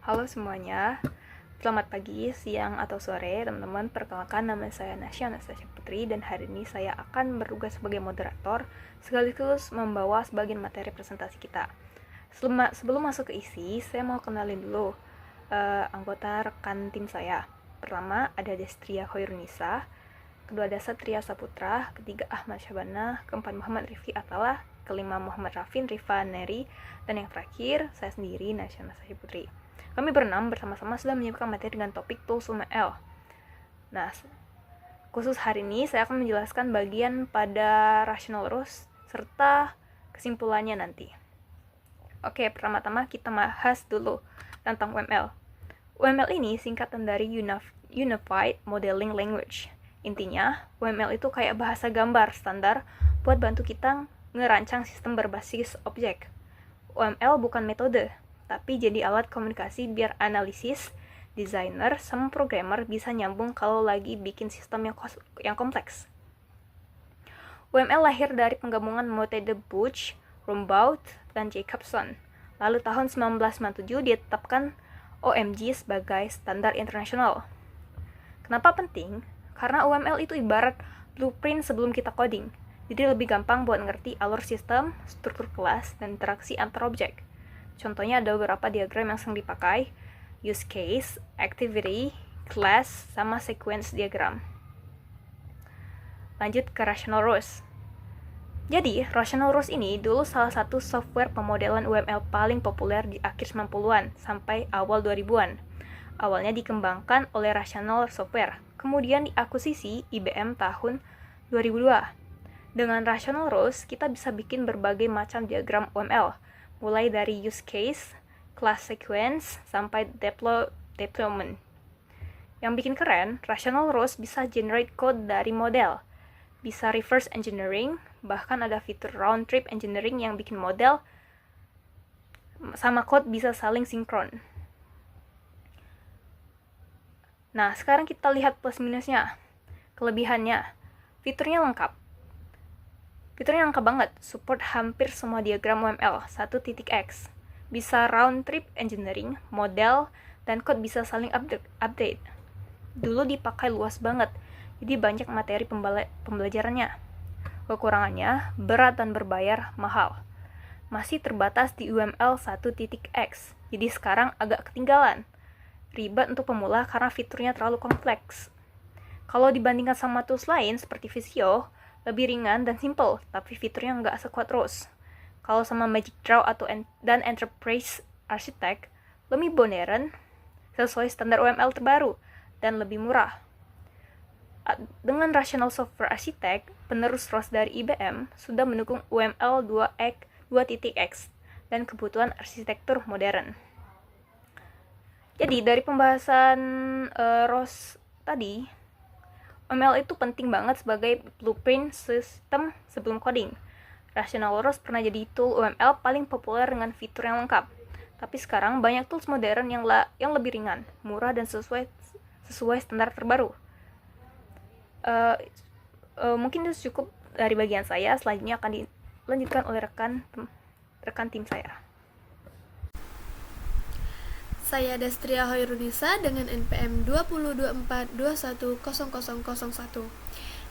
Halo semuanya, selamat pagi, siang, atau sore teman-teman. Perkenalkan, nama saya Nasya Anastasia Putri, dan hari ini saya akan bertugas sebagai moderator sekaligus membawa sebagian materi presentasi kita. Sebelum masuk ke isi, saya mau kenalin dulu anggota rekan tim saya. Pertama ada Destria Khairunisa, kedua ada Satria Saputra, ketiga Ahmad Syabana, keempat Muhammad Rifki Atala, kelima Muhammad Rafin Rifa Neri, dan yang terakhir saya sendiri Nasya Anastasia Putri. Kami berenam bersama-sama sudah menyiapkan materi dengan topik tools UML. Nah, khusus hari ini saya akan menjelaskan bagian pada rational rules serta kesimpulannya nanti. Oke, pertama-tama kita bahas dulu tentang UML. UML ini singkatan dari Unified Modeling Language. Intinya, UML itu kayak bahasa gambar standar buat bantu kita ngerancang sistem berbasis objek. UML bukan metode, tapi jadi alat komunikasi biar analisis, desainer, sama programmer bisa nyambung kalau lagi bikin sistem yang kompleks. UML lahir dari penggabungan metode Butch, Rumbaud, dan Jacobson. Lalu tahun 1997 ditetapkan OMG sebagai standar internasional. Kenapa penting? Karena UML itu ibarat blueprint sebelum kita coding. Jadi lebih gampang buat ngerti alur sistem, struktur kelas, dan interaksi antar objek. Contohnya ada beberapa diagram yang sering dipakai, use case, activity, class, sama sequence diagram. Lanjut ke rational rules. Jadi, rational rules ini dulu salah satu software pemodelan UML paling populer di akhir 90-an sampai awal 2000-an. Awalnya dikembangkan oleh Rational Software, kemudian diakuisisi IBM tahun 2002. Dengan rational rules, kita bisa bikin berbagai macam diagram UML, mulai dari use case, class sequence, sampai deployment. Yang bikin keren, rational rules bisa generate code dari model, bisa reverse engineering, bahkan ada fitur round trip engineering yang bikin model sama code bisa saling sinkron. Nah, sekarang kita lihat plus minusnya. Kelebihannya, fiturnya lengkap. Fiturnya lengkap banget, support hampir semua diagram UML 1.x. Bisa round trip engineering, model, dan code bisa saling update. Dulu dipakai luas banget, jadi banyak materi pembelajarannya. Kekurangannya, berat dan berbayar mahal. Masih terbatas di UML 1.x, jadi sekarang agak ketinggalan. Ribet untuk pemula karena fiturnya terlalu kompleks. Kalau dibandingkan sama tools lain seperti Visio, lebih ringan dan simple, tapi fiturnya nggak sekuat ROS. Kalau sama Magic Draw dan Enterprise Architect, lebih modern, sesuai standar UML terbaru, dan lebih murah. Dengan Rational Software Architect, penerus ROS dari IBM sudah mendukung UML 2.x dan kebutuhan arsitektur modern. Jadi dari pembahasan ROS tadi, UML itu penting banget sebagai blueprint sistem sebelum coding. Rational rules pernah jadi tool UML paling populer dengan fitur yang lengkap. Tapi sekarang banyak tools modern yang lebih ringan, murah, dan sesuai standar terbaru. Mungkin itu cukup dari bagian saya. Selanjutnya akan dilanjutkan oleh rekan tim saya. Saya Destria Khairunisa dengan NPM 2024210001.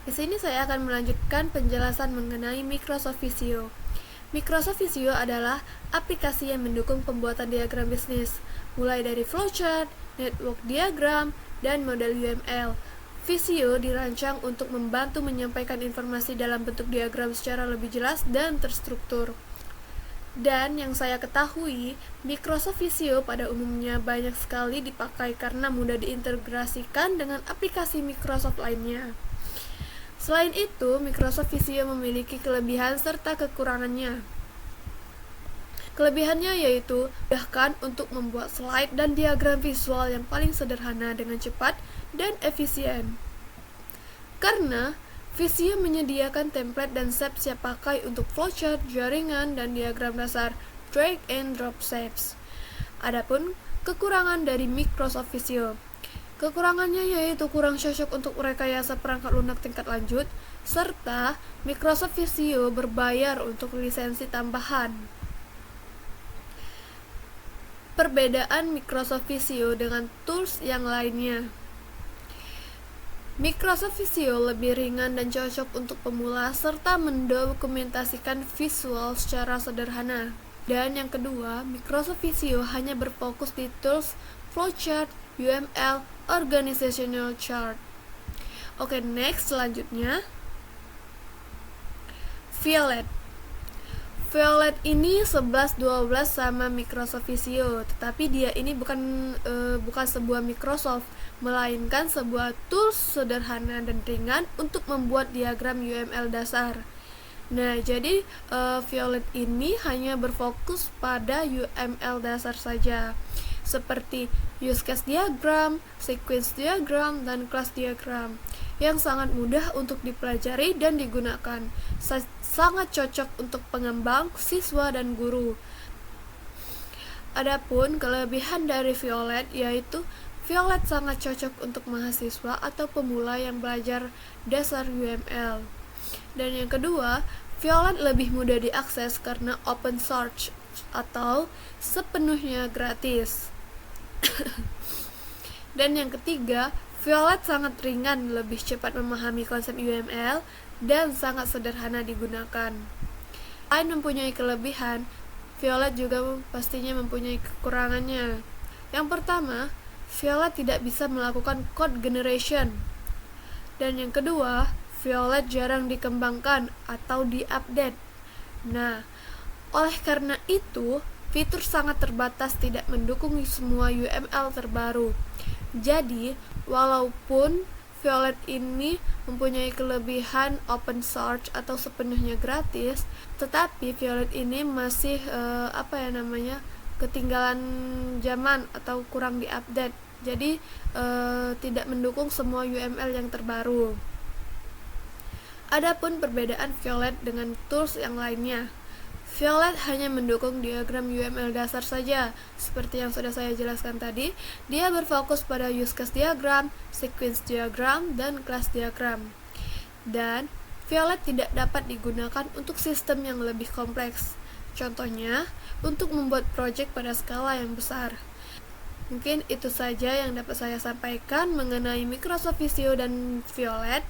Di sini saya akan melanjutkan penjelasan mengenai Microsoft Visio. Microsoft Visio adalah aplikasi yang mendukung pembuatan diagram bisnis, mulai dari flowchart, network diagram, dan model UML. Visio dirancang untuk membantu menyampaikan informasi dalam bentuk diagram secara lebih jelas dan terstruktur. Dan yang saya ketahui, Microsoft Visio pada umumnya banyak sekali dipakai karena mudah diintegrasikan dengan aplikasi Microsoft lainnya. Selain itu, Microsoft Visio memiliki kelebihan serta kekurangannya. Kelebihannya yaitu memudahkan untuk membuat slide dan diagram visual yang paling sederhana dengan cepat dan efisien. Karena Visio menyediakan template dan shape siap pakai untuk flowchart, jaringan, dan diagram dasar drag and drop shapes. Adapun kekurangan dari Microsoft Visio, kekurangannya yaitu kurang cocok untuk rekayasa perangkat lunak tingkat lanjut, serta Microsoft Visio berbayar untuk lisensi tambahan. Perbedaan Microsoft Visio dengan tools yang lainnya. Microsoft Visio lebih ringan dan cocok untuk pemula serta mendokumentasikan visual secara sederhana. Dan yang kedua, Microsoft Visio hanya berfokus di tools, flowchart, UML, organizational chart. Oke, next selanjutnya Violet. Violet ini 11-12 sama Microsoft Visio, tetapi dia ini bukan sebuah Microsoft, melainkan sebuah tools sederhana dan ringan untuk membuat diagram UML dasar. Nah, jadi Violet ini hanya berfokus pada UML dasar saja, seperti use case diagram, sequence diagram, dan class diagram, yang sangat mudah untuk dipelajari dan digunakan. Sangat cocok untuk pengembang, siswa, dan guru. Adapun kelebihan dari Violet yaitu Violet sangat cocok untuk mahasiswa atau pemula yang belajar dasar UML. Dan yang kedua, Violet lebih mudah diakses karena open source atau sepenuhnya gratis. Dan yang ketiga, Violet sangat ringan, lebih cepat memahami konsep UML, dan sangat sederhana digunakan. Selain mempunyai kelebihan, Violet juga pastinya mempunyai kekurangannya. Yang pertama, Violet tidak bisa melakukan code generation. Dan yang kedua, Violet jarang dikembangkan atau diupdate. Nah, oleh karena itu, fitur sangat terbatas tidak mendukung semua UML terbaru. Jadi, walaupun Violet ini mempunyai kelebihan open source atau sepenuhnya gratis, tetapi Violet ini masih ketinggalan zaman atau kurang diupdate. Jadi tidak mendukung semua UML yang terbaru. Adapun perbedaan Violet dengan tools yang lainnya. Violet hanya mendukung diagram UML dasar saja. Seperti yang sudah saya jelaskan tadi, dia berfokus pada use case diagram, sequence diagram, dan class diagram. Dan Violet tidak dapat digunakan untuk sistem yang lebih kompleks. Contohnya, untuk membuat project pada skala yang besar. Mungkin itu saja yang dapat saya sampaikan mengenai Microsoft Visio dan Violet.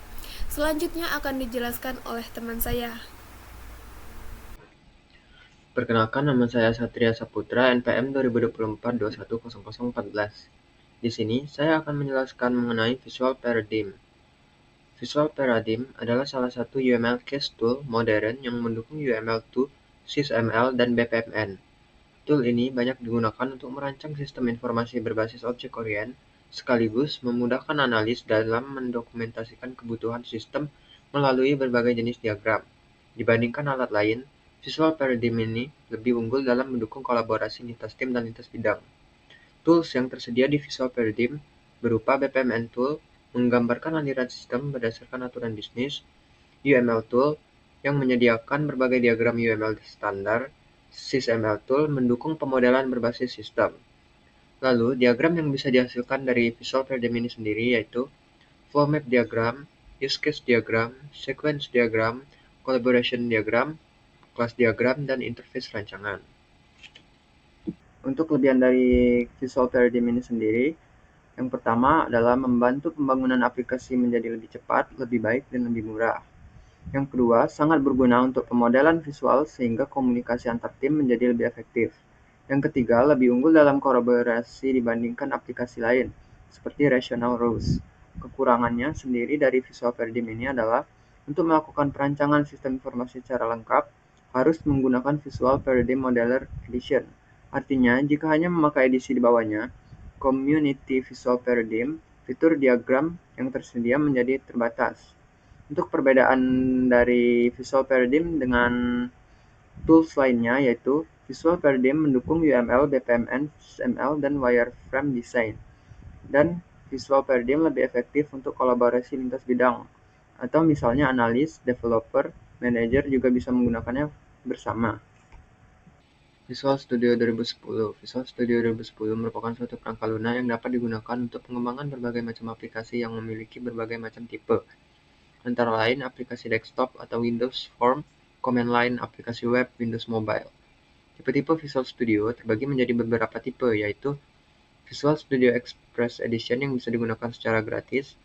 Selanjutnya akan dijelaskan oleh teman saya. Perkenalkan, nama saya Satria Saputra, NPM 2024-210014. Di sini, saya akan menjelaskan mengenai Visual Paradigm. Visual Paradigm adalah salah satu UML case tool modern yang mendukung UML2, SysML, dan BPMN. Tool ini banyak digunakan untuk merancang sistem informasi berbasis objek-orient, sekaligus memudahkan analis dalam mendokumentasikan kebutuhan sistem melalui berbagai jenis diagram. Dibandingkan alat lain, Visual Paradigm ini lebih unggul dalam mendukung kolaborasi lintas tim dan lintas bidang. Tools yang tersedia di Visual Paradigm berupa BPMN Tool, menggambarkan aliran sistem berdasarkan aturan bisnis, UML Tool, yang menyediakan berbagai diagram UML standar, SysML Tool, mendukung pemodelan berbasis sistem. Lalu, diagram yang bisa dihasilkan dari Visual Paradigm ini sendiri yaitu flow map diagram, use case diagram, sequence diagram, collaboration diagram, kelas diagram, dan interface rancangan. Untuk kelebihan dari Visual Paradigm ini sendiri, yang pertama adalah membantu pembangunan aplikasi menjadi lebih cepat, lebih baik, dan lebih murah. Yang kedua, sangat berguna untuk pemodelan visual sehingga komunikasi antar tim menjadi lebih efektif. Yang ketiga, lebih unggul dalam kolaborasi dibandingkan aplikasi lain, seperti Rational Rules. Kekurangannya sendiri dari Visual Paradigm ini adalah untuk melakukan perancangan sistem informasi secara lengkap, harus menggunakan Visual Paradigm Modeler Edition. Artinya, jika hanya memakai edisi di bawahnya, Community Visual Paradigm, fitur diagram yang tersedia menjadi terbatas. Untuk perbedaan dari Visual Paradigm dengan tools lainnya yaitu Visual Paradigm mendukung UML, BPMN, SysML, dan wireframe design. Dan Visual Paradigm lebih efektif untuk kolaborasi lintas bidang, atau misalnya analis, developer, manager juga bisa menggunakannya bersama. Visual Studio 2010. Visual Studio 2010 merupakan suatu perangkat lunak yang dapat digunakan untuk pengembangan berbagai macam aplikasi yang memiliki berbagai macam tipe, antara lain aplikasi desktop atau Windows Form, command line, aplikasi web, Windows Mobile. Tipe-tipe Visual Studio terbagi menjadi beberapa tipe, yaitu Visual Studio Express Edition yang bisa digunakan secara gratis,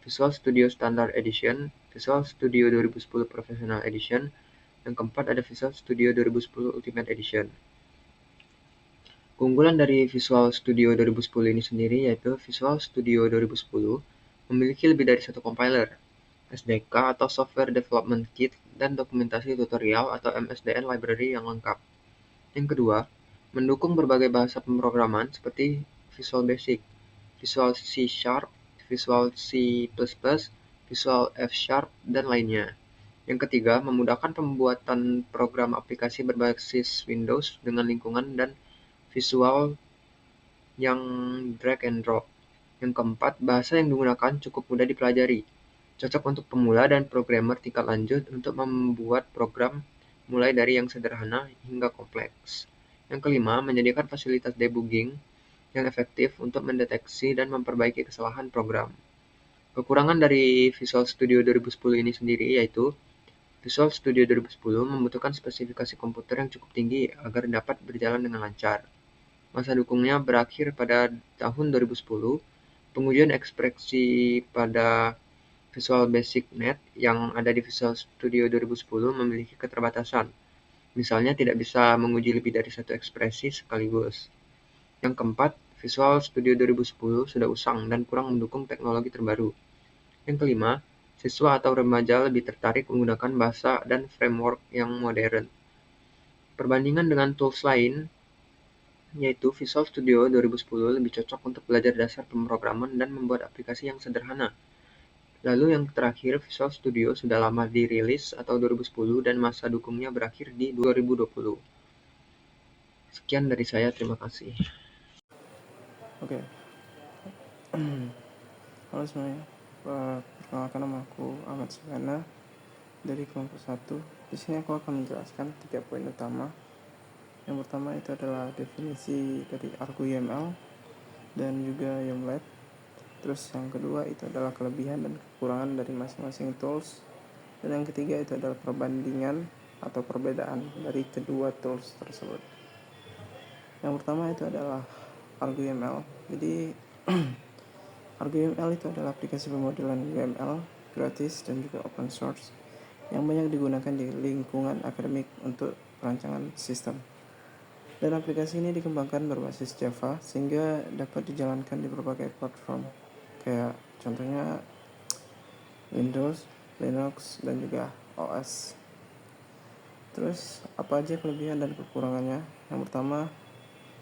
Visual Studio Standard Edition, Visual Studio 2010 Professional Edition, yang keempat ada Visual Studio 2010 Ultimate Edition. Keunggulan dari Visual Studio 2010 ini sendiri yaitu Visual Studio 2010 memiliki lebih dari satu compiler, SDK atau Software Development Kit, dan dokumentasi tutorial atau MSDN library yang lengkap. Yang kedua, mendukung berbagai bahasa pemrograman seperti Visual Basic, Visual C Sharp, Visual C++, Visual F Sharp, dan lainnya. Yang ketiga, memudahkan pembuatan program aplikasi berbasis Windows dengan lingkungan dan visual yang drag and drop. Yang keempat, bahasa yang digunakan cukup mudah dipelajari, cocok untuk pemula dan programmer tingkat lanjut untuk membuat program mulai dari yang sederhana hingga kompleks. Yang kelima, menyediakan fasilitas debugging yang efektif untuk mendeteksi dan memperbaiki kesalahan program. Kekurangan dari Visual Studio 2010 ini sendiri yaitu Visual Studio 2010 membutuhkan spesifikasi komputer yang cukup tinggi agar dapat berjalan dengan lancar. Masa dukungnya berakhir pada tahun 2010. Pengujian ekspresi pada Visual Basic Net yang ada di Visual Studio 2010 memiliki keterbatasan. Misalnya tidak bisa menguji lebih dari satu ekspresi sekaligus. Yang keempat, Visual Studio 2010 sudah usang dan kurang mendukung teknologi terbaru. Yang kelima, siswa atau remaja lebih tertarik menggunakan bahasa dan framework yang modern. Perbandingan dengan tools lain, yaitu Visual Studio 2010 lebih cocok untuk belajar dasar pemrograman dan membuat aplikasi yang sederhana. Lalu yang terakhir, Visual Studio sudah lama dirilis atau 2010 dan masa dukungnya berakhir di 2020. Sekian dari saya, terima kasih. Oke. Halo semuanya. Perkenalkan, nama aku Ahmad Sugana dari kelompok 1. Di sini aku akan menjelaskan 3 poin utama. Yang pertama itu adalah definisi dari ArguML dan juga YOMLET. Terus yang kedua itu adalah kelebihan dan kekurangan dari masing-masing tools. Dan yang ketiga itu adalah perbandingan atau perbedaan dari kedua tools tersebut. Yang pertama itu adalah ArguML. Jadi ArguML itu adalah aplikasi pemodelan UML gratis dan juga open source yang banyak digunakan di lingkungan akademik untuk perancangan sistem. Dan aplikasi ini dikembangkan berbasis Java sehingga dapat dijalankan di berbagai platform, kayak contohnya Windows, Linux, dan juga OS. Terus apa aja kelebihan dan kekurangannya? Yang pertama,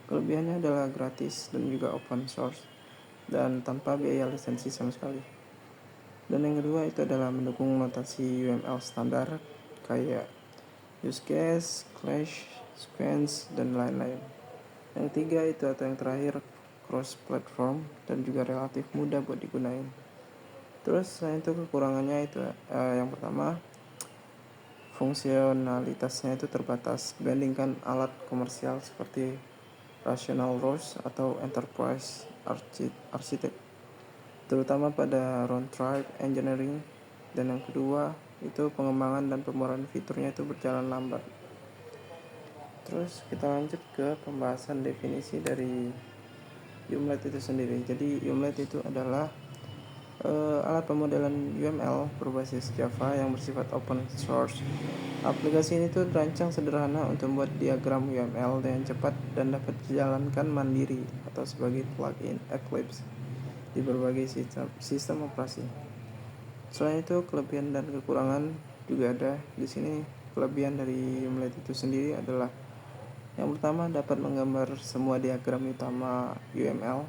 kelebihannya adalah gratis dan juga open source dan tanpa biaya lisensi sama sekali. Dan yang kedua itu adalah mendukung notasi UML standar kayak use case, clash, sequence, dan lain-lain. Yang ketiga itu atau yang terakhir cross platform dan juga relatif mudah buat digunain. Terus selain itu kekurangannya itu yang pertama, fungsionalitasnya itu terbatas dibandingkan alat komersial seperti Rational ROS atau Enterprise Architect, terutama pada runtime engineering. Dan yang kedua itu pengembangan dan pembaruan fiturnya itu berjalan lambat. Terus kita lanjut ke pembahasan definisi dari YOMLET itu sendiri. Jadi YOMLET itu adalah alat pemodelan UML berbasis Java yang bersifat open source. Aplikasi ini tuh dirancang sederhana untuk membuat diagram UML dengan cepat dan dapat dijalankan mandiri atau sebagai plugin Eclipse di berbagai sistem operasi. Selain itu, kelebihan dan kekurangan juga ada. Di sini kelebihan dari YOMLET itu sendiri adalah yang pertama, dapat menggambar semua diagram utama UML.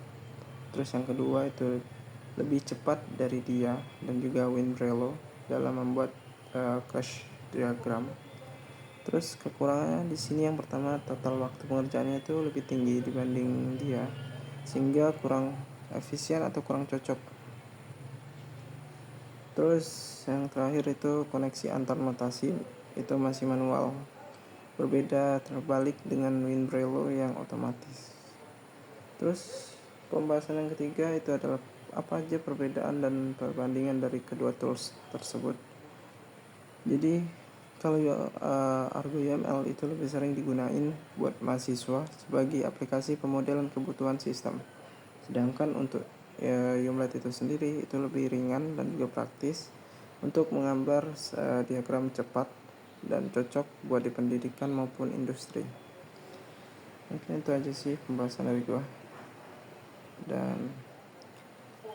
Terus yang kedua itu lebih cepat dari dia dan juga WinRelo dalam membuat clash diagram. Terus kekurangannya di sini yang pertama, total waktu pengerjaannya itu lebih tinggi dibanding dia sehingga kurang efisien atau kurang cocok. Terus yang terakhir itu koneksi antar notasi itu masih manual, berbeda terbalik dengan WinRelo yang otomatis. Terus pembahasan yang ketiga itu adalah apa aja perbedaan dan perbandingan dari kedua tools tersebut. Jadi Kalau Argo UML itu lebih sering digunain buat mahasiswa sebagai aplikasi pemodelan kebutuhan sistem. Sedangkan untuk YUMLET itu sendiri itu lebih ringan dan juga praktis untuk menggambar diagram cepat dan cocok buat di pendidikan maupun industri. Mungkin itu aja sih pembahasan dari gua. Dan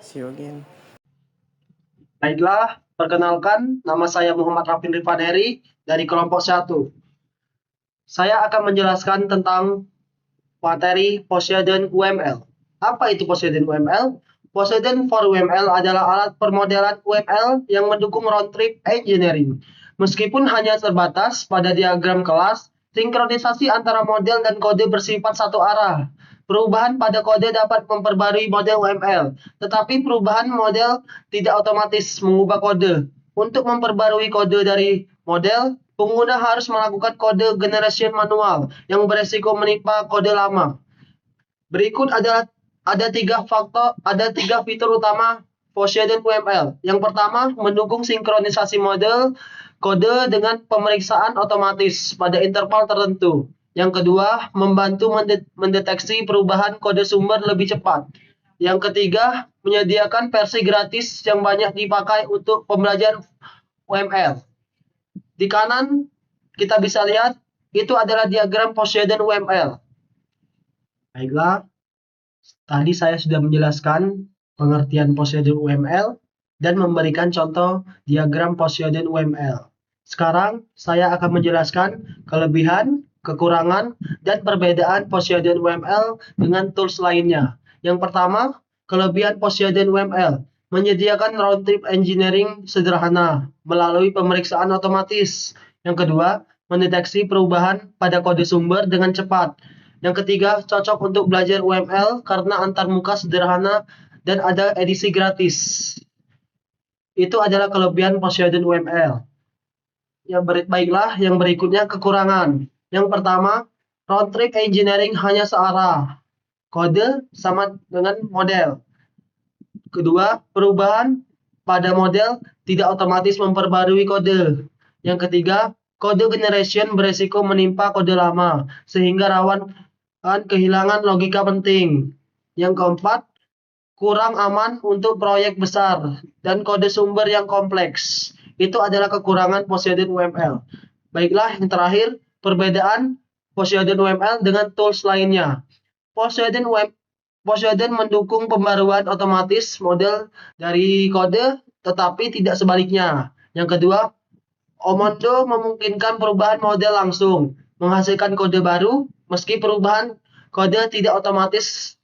see you again. Baiklah, perkenalkan, nama saya Muhammad Rafin Rifaneri dari kelompok 1. Saya akan menjelaskan tentang materi Poseidon UML. Apa itu Poseidon UML? Poseidon for UML adalah alat permodelan UML yang mendukung round trip engineering. Meskipun hanya terbatas pada diagram kelas, sinkronisasi antara model dan kode bersifat satu arah. Perubahan pada kode dapat memperbarui model UML, tetapi perubahan model tidak otomatis mengubah kode. Untuk memperbarui kode dari model, pengguna harus melakukan kode generation manual yang beresiko menimpa kode lama. Berikut ada tiga fitur utama Poseidon UML. Yang pertama, mendukung sinkronisasi model kode dengan pemeriksaan otomatis pada interval tertentu. Yang kedua, membantu mendeteksi perubahan kode sumber lebih cepat. Yang ketiga, menyediakan versi gratis yang banyak dipakai untuk pembelajaran UML. Di kanan, kita bisa lihat, itu adalah diagram Poseidon UML. Baiklah, tadi saya sudah menjelaskan pengertian Poseidon UML dan memberikan contoh diagram Poseidon UML. Sekarang, saya akan menjelaskan kelebihan, kekurangan, dan perbedaan Poseidon UML dengan tools lainnya. Yang pertama, kelebihan Poseidon UML menyediakan round trip engineering sederhana melalui pemeriksaan otomatis. Yang kedua, mendeteksi perubahan pada kode sumber dengan cepat. Yang ketiga, cocok untuk belajar UML karena antarmuka sederhana dan ada edisi gratis. Itu adalah kelebihan Poseidon UML. Baiklah, yang berikutnya kekurangan. Yang pertama, round trip engineering hanya searah. Kode sama dengan model. Kedua, perubahan pada model tidak otomatis memperbarui kode. Yang ketiga, kode generation beresiko menimpa kode lama, sehingga rawan kehilangan logika penting. Yang keempat, kurang aman untuk proyek besar dan kode sumber yang kompleks. Itu adalah kekurangan Poseidon UML. Baiklah, yang terakhir, perbedaan Poseidon UML dengan tools lainnya. Poseidon mendukung pembaruan otomatis model dari kode, tetapi tidak sebaliknya. Yang kedua, Omondo memungkinkan perubahan model langsung, menghasilkan kode baru, meski perubahan kode tidak otomatis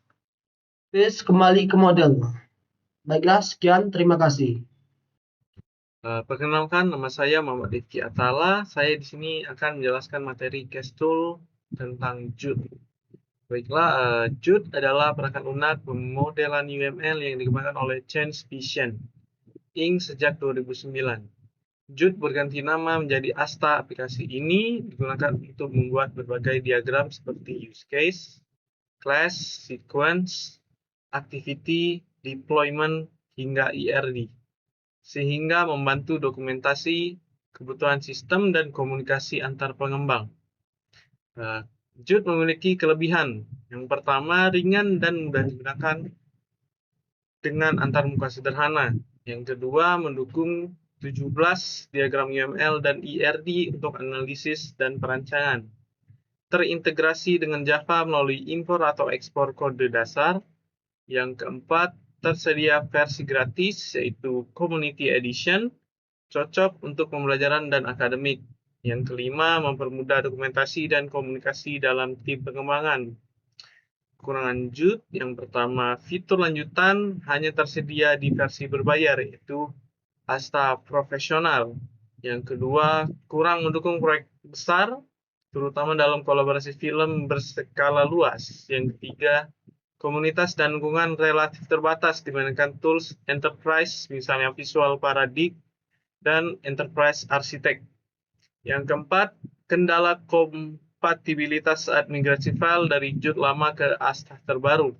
kembali ke model. Baiklah, sekian, terima kasih. Perkenalkan, nama saya Muhammad Rifki Atala. Saya di sini akan menjelaskan materi case tool tentang JUT. Baiklah, JUT adalah perangkat lunak pemodelan UML yang dikembangkan oleh Change Vision Inc. sejak 2009. JUT berganti nama menjadi Asta. Aplikasi ini digunakan untuk membuat berbagai diagram seperti use case, class, sequence, activity, deployment, hingga IRD, sehingga membantu dokumentasi kebutuhan sistem dan komunikasi antar pengembang. JUT memiliki kelebihan. Yang pertama, ringan dan mudah digunakan dengan antarmuka sederhana. Yang kedua, mendukung 17 diagram UML dan IRD untuk analisis dan perancangan. Terintegrasi dengan Java melalui impor atau ekspor kode dasar. Yang keempat, tersedia versi gratis yaitu Community Edition, cocok untuk pembelajaran dan akademik. Yang kelima, mempermudah dokumentasi dan komunikasi dalam tim pengembangan. Kekurangan JUT, yang pertama, fitur lanjutan hanya tersedia di versi berbayar yaitu Asta Profesional. Yang kedua, kurang mendukung proyek besar, terutama dalam kolaborasi film berskala luas. Yang ketiga, komunitas dan lingkungan relatif terbatas dibandingkan tools enterprise, misalnya Visual Paradigm dan Enterprise Architect. Yang keempat, kendala kompatibilitas saat migrasi file dari JUT lama ke Asta terbaru.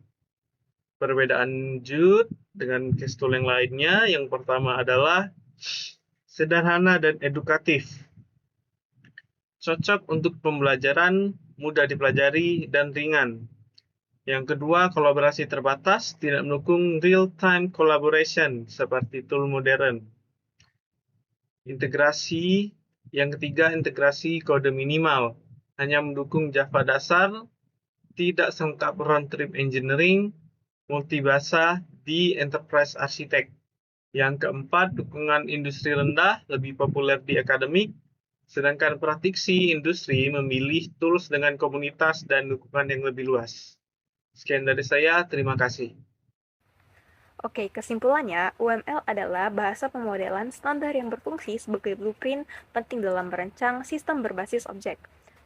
Perbedaan JUT dengan case tool yang lainnya, yang pertama adalah sederhana dan edukatif. cocok untuk pembelajaran, mudah dipelajari, dan ringan. Yang kedua, kolaborasi terbatas, tidak mendukung real-time collaboration seperti tool modern. Yang ketiga, integrasi kode minimal, hanya mendukung Java dasar, tidak selengkap round-trip engineering, multibahasa di enterprise architect. Yang keempat, dukungan industri rendah, lebih populer di akademik, sedangkan praktisi industri memilih tools dengan komunitas dan dukungan yang lebih luas. Sekian dari saya, terima kasih. Oke, kesimpulannya, UML adalah bahasa pemodelan standar yang berfungsi sebagai blueprint penting dalam merancang sistem berbasis objek.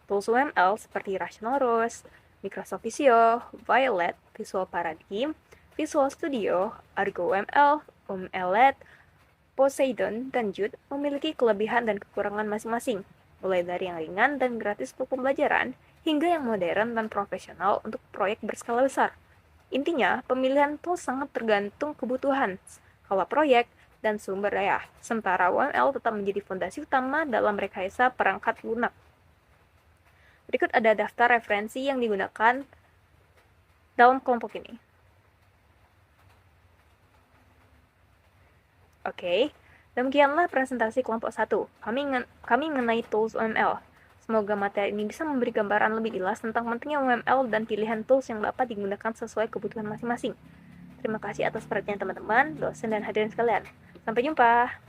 Tools UML seperti Rational Rose, Microsoft Visio, Violet, Visual Paradigm, Visual Studio, Argo UML, UMLED, Poseidon, dan Jude memiliki kelebihan dan kekurangan masing-masing, mulai dari yang ringan dan gratis untuk pembelajaran, hingga yang modern dan profesional untuk proyek berskala besar. Intinya, pemilihan tools sangat tergantung kebutuhan, skala proyek, dan sumber daya, sementara UML tetap menjadi fondasi utama dalam rekayasa perangkat lunak. Berikut ada daftar referensi yang digunakan dalam kelompok ini. Oke, demikianlah presentasi kelompok 1. Kami mengenai tools UML. Semoga materi ini bisa memberi gambaran lebih jelas tentang pentingnya UML dan pilihan tools yang dapat digunakan sesuai kebutuhan masing-masing. Terima kasih atas perhatian teman-teman, dosen, dan hadirin sekalian. Sampai jumpa!